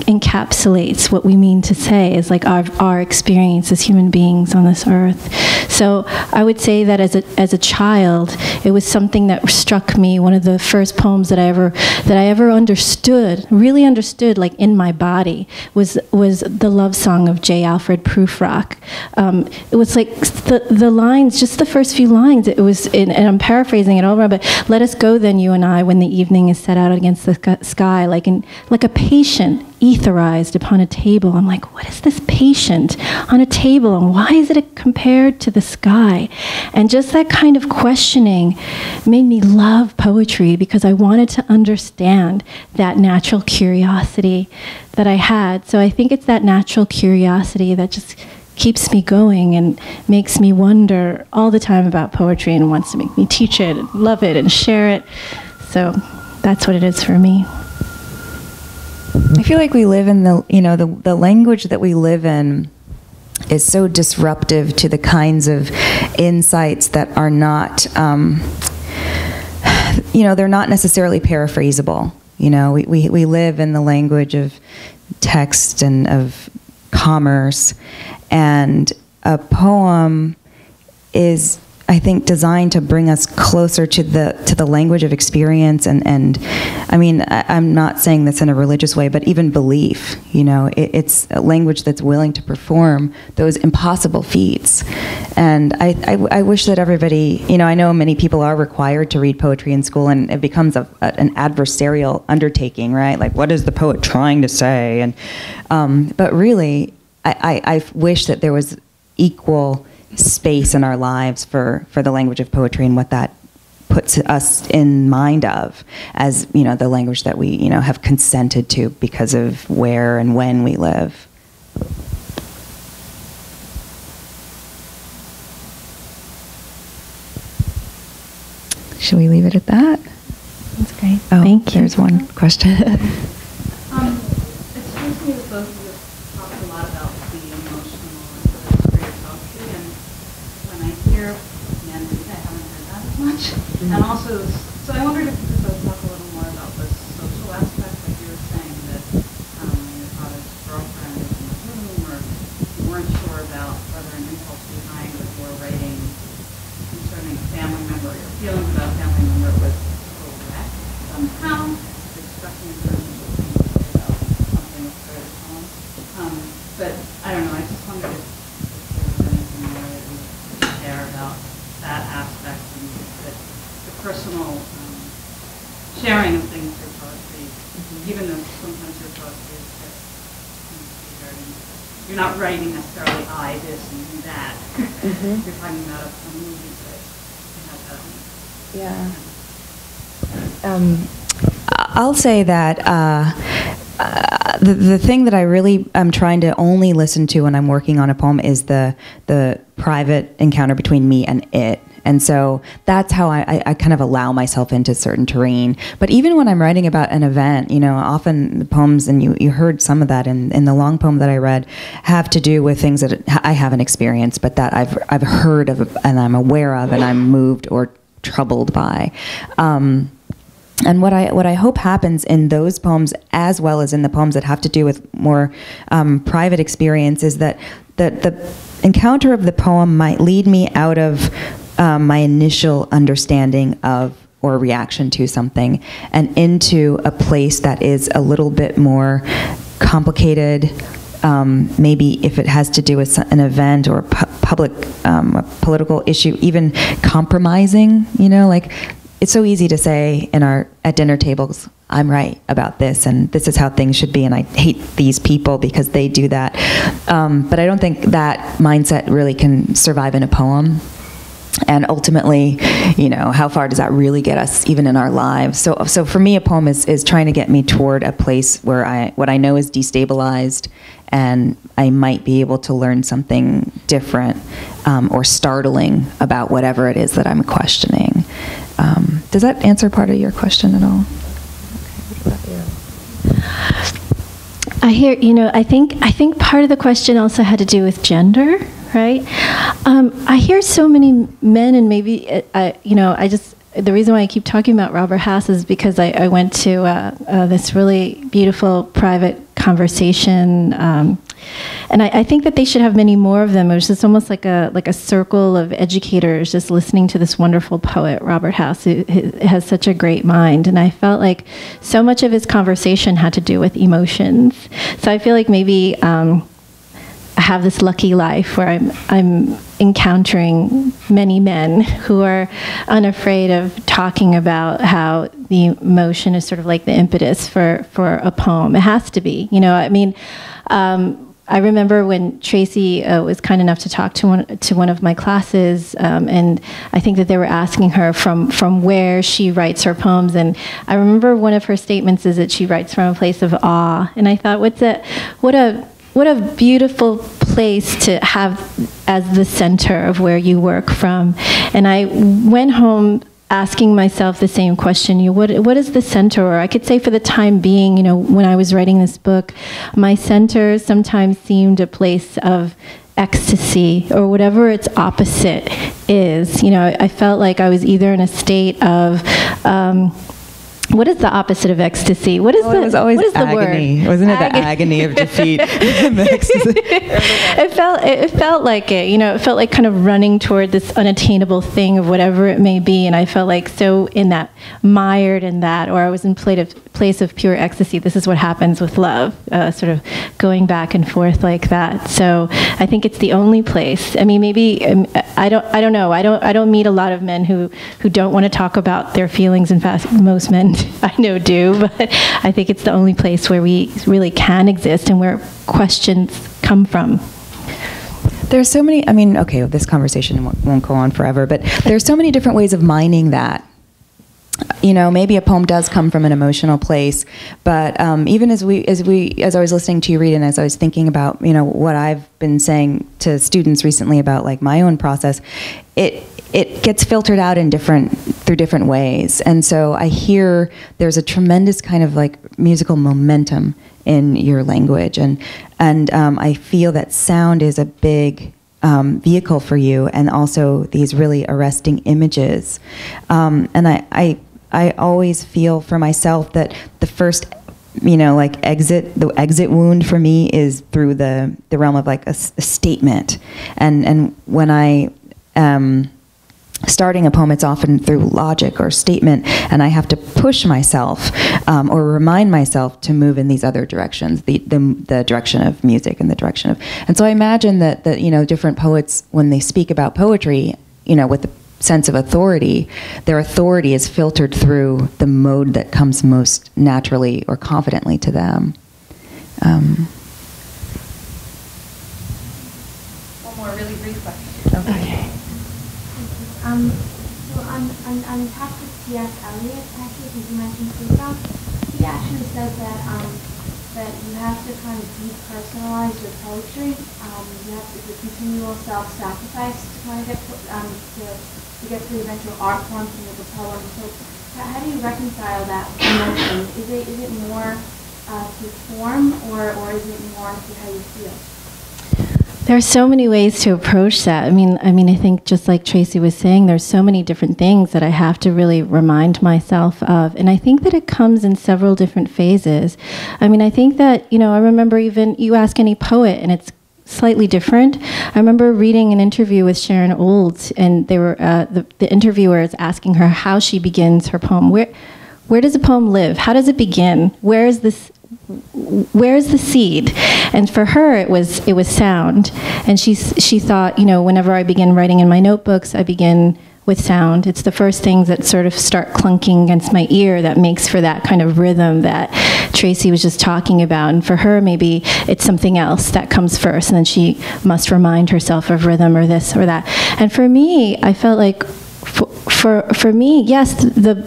encapsulates what we mean to say is like our experience as human beings on this earth. So I would say that as a child, it was something that struck me. One of the first poems that I ever understood, really understood, like in my body, was the love song of J. Alfred Prufrock. It was like the lines, just the first few lines. It was, and I'm paraphrasing it all around, but let us go then, you and I, when the evening is set out against the sky, like a patient etherized upon a table. I'm like, what is this patient on a table, and why is it compared to the sky? And just that kind of questioning made me love poetry, because I wanted to understand that natural curiosity that I had. So I think it's that natural curiosity that just keeps me going and makes me wonder all the time about poetry and wants to make me teach it and love it and share it. So that's what it is for me. I feel like we live in the language that we live in is so disruptive to the kinds of insights that are not, they're not necessarily paraphrasable. We live in the language of text and of commerce, and a poem is, I think, designed to bring us closer to the language of experience, and I mean, I'm not saying this in a religious way, but even belief. It's a language that's willing to perform those impossible feats. And I wish that everybody, I know many people are required to read poetry in school, and it becomes an adversarial undertaking, right? Like, what is the poet trying to say? And but really, I wish that there was equal space in our lives for the language of poetry and what that puts us in mind of as, the language that we, have consented to because of where and when we live. Should we leave it at that? That's great. Oh, thank you. There's one question. It strikes me that both of you talk a lot about the emotional and the creative poetry, and when I hear Mandy, I haven't heard that as much. And also, so I wondered if you could both talk a little more about the social aspect, like you were saying that your father's girlfriend was in the room, or you weren't sure about whether an impulse behind what you were writing concerning a family member, your feelings about a family member was correct somehow. It struck me as very interesting to talk about something with poem. But I don't know, I just wondered if there was anything more that you personal sharing of things through poetry, even though sometimes your poetry is just, you're not writing necessarily I this and you that. You're talking about a movie that has I'll say that the thing that I really am trying to only listen to when I'm working on a poem is the private encounter between me and it. And so that's how I kind of allow myself into certain terrain. But even when I'm writing about an event, often the poems, and you heard some of that in the long poem that I read, have to do with things that I haven't experienced, but that I've heard of and I'm aware of and I'm moved or troubled by. And what I hope happens in those poems, as well as in the poems that have to do with more private experience, is that the encounter of the poem might lead me out of my initial understanding of or reaction to something and into a place that is a little bit more complicated. Maybe if it has to do with an event or a political issue, even compromising, like it's so easy to say at dinner tables, I'm right about this, and this is how things should be, and I hate these people because they do that. But I don't think that mindset really can survive in a poem. And ultimately, how far does that really get us, even in our lives? So for me, a poem is trying to get me toward a place where what I know is destabilized, and I might be able to learn something different or startling about whatever it is that I'm questioning. Does that answer part of your question at all? I hear, I think part of the question also had to do with gender, right? I hear so many men, and maybe, the reason why I keep talking about Robert Hass is because I went to this really beautiful private conversation, and I think that they should have many more of them. It was just almost like a circle of educators just listening to this wonderful poet, Robert Hass, who has such a great mind. And I felt like so much of his conversation had to do with emotions. So I feel like maybe I have this lucky life where I'm encountering many men who are unafraid of talking about how the emotion is sort of like the impetus for a poem. It has to be, I remember when Tracy was kind enough to talk to one of my classes, and I think that they were asking her from where she writes her poems, and I remember one of her statements is that she writes from a place of awe, and I thought, what a beautiful place to have as the center of where you work from. And I went home asking myself the same question, what is the center? Or I could say for the time being, when I was writing this book, my center sometimes seemed a place of ecstasy or whatever its opposite is. I felt like I was either in a state of, what is the opposite of ecstasy? What is it was always what is agony. The word? Wasn't it the agony of defeat? It felt like it. It felt like kind of running toward this unattainable thing of whatever it may be, and I felt like so in that, mired in that, or I was in place of pure ecstasy. This is what happens with love, sort of going back and forth like that. So I think it's the only place. I mean, maybe I don't know. I don't meet a lot of men who don't want to talk about their feelings. In fact, most men I know do, but I think it's the only place where we really can exist and where questions come from. There's so many, this conversation won't go on forever, but there's so many different ways of mining that. Maybe a poem does come from an emotional place, but even as I was listening to you read and as I was thinking about, what I've been saying to students recently about like my own process, it gets filtered out through different ways. And so I hear there's a tremendous kind of like musical momentum in your language, and I feel that sound is a big vehicle for you, and also these really arresting images. And I always feel for myself that the first, the exit wound for me is through the realm of like a statement, and when I starting a poem, it's often through logic or statement, and I have to push myself or remind myself to move in these other directions, the direction of music and the direction of, and so I imagine that different poets, when they speak about poetry, with the sense of authority, their authority is filtered through the mode that comes most naturally or confidently to them. One more really brief question. Okay. So on top of T.S. Eliot, actually, because you mentioned freedom, he actually said that that you have to kind of depersonalize your poetry. You have to do a continual self-sacrifice to kind of get to get to the eventual art form to make a poem. So how do you reconcile that emotion? Is it more to form, or is it more to how you feel? There are so many ways to approach that. I mean, I think just like Tracy was saying, there's so many different things that I have to really remind myself of. And I think that it comes in several different phases. I mean, I think that, I remember even you ask any poet and it's slightly different. I remember reading an interview with Sharon Olds, and they were the interviewer is asking her how she begins her poem. Where does a poem live? How does it begin? Where's the seed? And for her, it was sound. And she thought, whenever I begin writing in my notebooks, I begin with sound. It's the first things that sort of start clunking against my ear that makes for that kind of rhythm that Tracy was just talking about. And for her, maybe it's something else that comes first, and then she must remind herself of rhythm or this or that. And for me, I felt like, for me, yes, the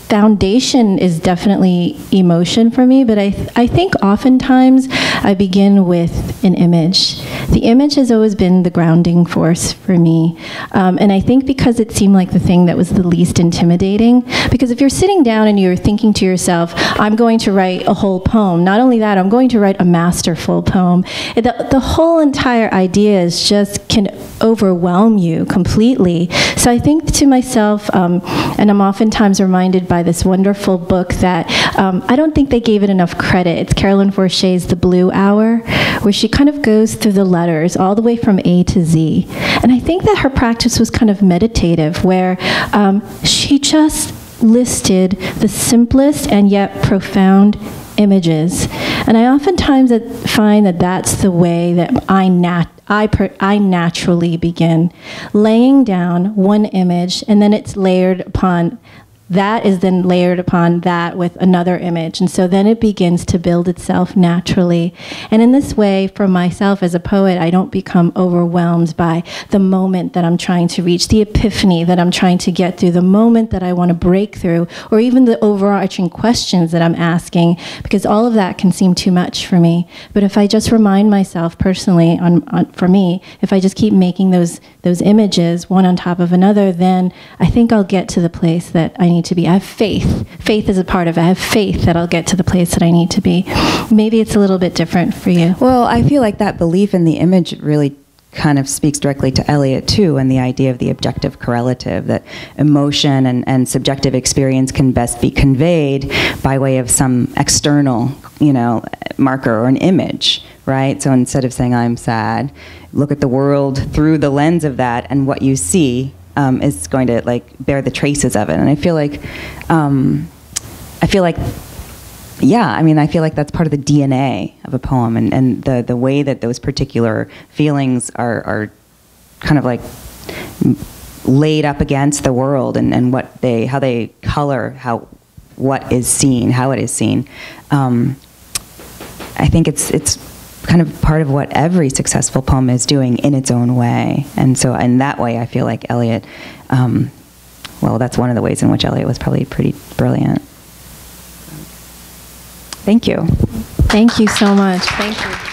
foundation is definitely emotion for me, but I think oftentimes I begin with an image. The image has always been the grounding force for me. And I think because it seemed like the thing that was the least intimidating, because if you're sitting down and you're thinking to yourself, I'm going to write a whole poem, not only that, I'm going to write a masterful poem, the whole entire idea is just can overwhelm you completely. So I think to myself, and I'm oftentimes reminded by this wonderful book that I don't think they gave it enough credit. It's Carolyn Forche's The Blue Hour, where she kind of goes through the letters all the way from A to Z. And I think that her practice was kind of meditative, where she just listed the simplest and yet profound images. And I oftentimes find that that's the way that I naturally begin, laying down one image, and then it's layered upon that is then layered upon that with another image. And so then it begins to build itself naturally. And in this way, for myself as a poet, I don't become overwhelmed by the moment that I'm trying to reach, the epiphany that I'm trying to get through, the moment that I want to break through, or even the overarching questions that I'm asking, because all of that can seem too much for me. But if I just remind myself personally, for me, if I just keep making those images one on top of another, then I think I'll get to the place that I need to be. I have faith. Faith is a part of it. I have faith that I'll get to the place that I need to be. Maybe it's a little bit different for you. Well, I feel like that belief in the image really kind of speaks directly to Eliot too, and the idea of the objective correlative, that emotion and subjective experience can best be conveyed by way of some external, marker or an image, right? So instead of saying I'm sad, look at the world through the lens of that, and what you see is going to bear the traces of it. And I feel like that's part of the DNA of a poem, and the way that those particular feelings are kind of laid up against the world, and how they color what is seen, how it is seen. I think it's kind of part of what every successful poem is doing in its own way. And so in that way, I feel like Eliot, that's one of the ways in which Eliot was probably pretty brilliant. Thank you. Thank you so much. Thank you.